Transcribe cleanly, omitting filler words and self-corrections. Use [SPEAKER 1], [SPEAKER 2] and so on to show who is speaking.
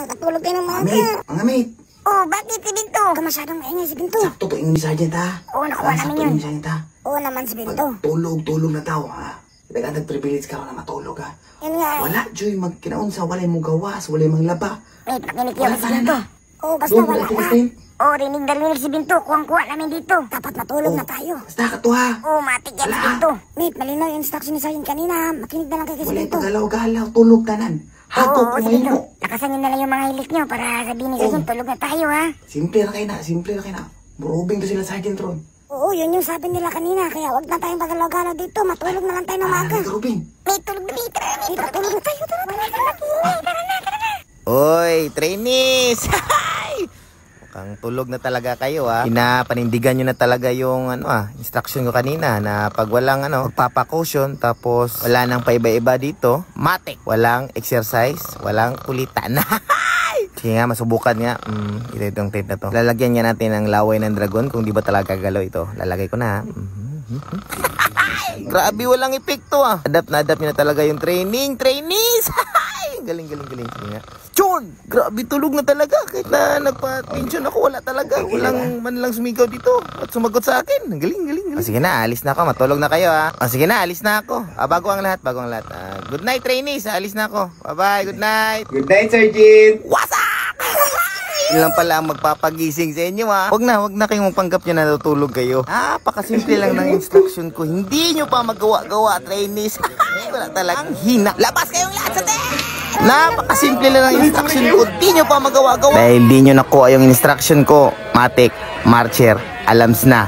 [SPEAKER 1] makatulog tayo ng maaga.
[SPEAKER 2] Mga mate.
[SPEAKER 1] Oh, bakit si Binto? Ka masyadong maingay si Binto.
[SPEAKER 2] Sakto to yung ni Sergeant ha.
[SPEAKER 1] Oo, nakuha namin yun.
[SPEAKER 2] Sakto yung Sergeant ha.
[SPEAKER 1] Oo naman si Binto.
[SPEAKER 2] Tulog na tao ha. Nag-privilege ka na matulog ha.
[SPEAKER 1] Yan nga eh.
[SPEAKER 2] Wala, Joy, magkinaunsa, wala mong gawas, wala mong laba.
[SPEAKER 1] Wait, nakinig yun si Binto. Oo, basta wala na. Oo, rinig na rinig si Binto. Kuwang-kuha namin dito. Dapat matulog na tayo.
[SPEAKER 2] Basta ka to ha.
[SPEAKER 1] Oo, matik yan si Binto. Mate, malinaw yung instruction ni Sergeant kanina. Makinig na lang kay si Binto.
[SPEAKER 2] Wala ito galaw-galaw, tulog tanan. Hato
[SPEAKER 1] Oo, si Binto.
[SPEAKER 2] kumain mo.
[SPEAKER 1] Lakasan nyo na lang yung mga hilik nyo para sabihin ni Sergeant, tulog na tayo ha.
[SPEAKER 2] Simple na kayo na. Murubing to sila Sergeant Ron.
[SPEAKER 1] Oo, yun yung sabi nila kanina. Kaya wag na tayong pagalaw-galaw dito. Matulog na lang tayo ng maaga.
[SPEAKER 2] Rubing.
[SPEAKER 1] Mate, tulog na dito. Mate, tulog na tayo. Tara na.
[SPEAKER 3] Oy, trainees! Mukhang tulog na talaga kayo ha. Pinapanindigan nyo na talaga yung instruction ko kanina na pag walang pagpapakaution tapos wala nang paiba-iba dito, matik. Walang exercise, walang kulitan. Sige nga, masubukan nga. Ito itong tape na to. Lalagyan niya natin ng laway ng dragon kung di ba talaga galaw ito. Lalagay ko na. Grabe, walang epekto ah. Adapt nyo na talaga yung trainees. Galing. Sige nga. Chon! Grabe, tulog na talaga. Kahit na nagpa-tension ako, wala talaga. Walang man lang sumigaw dito at sumagot sa akin. Galing. Sige na, alis na ako. Matulog na kayo ha. Sige na, alis na ako. Bago ang lahat. Good night, trainees. Alis na ako. Bye-bye, good night.
[SPEAKER 2] Good night, Sergeant.
[SPEAKER 3] What's up? Yun lang pala ang magpapagising sa inyo ha. Wag na kayong magpanggap nyo na natutulog kayo. Pakasimple lang ng instruction ko. Hindi nyo pa magawa-gawa, trainees. Wala talagang hina. Labas kayong lahat sa napakasimple lang ng instruction ko. Hindi nyo pa magawa-gawa. Dahil di nyo nakuha yung instruction ko, matik, marcher, alams na.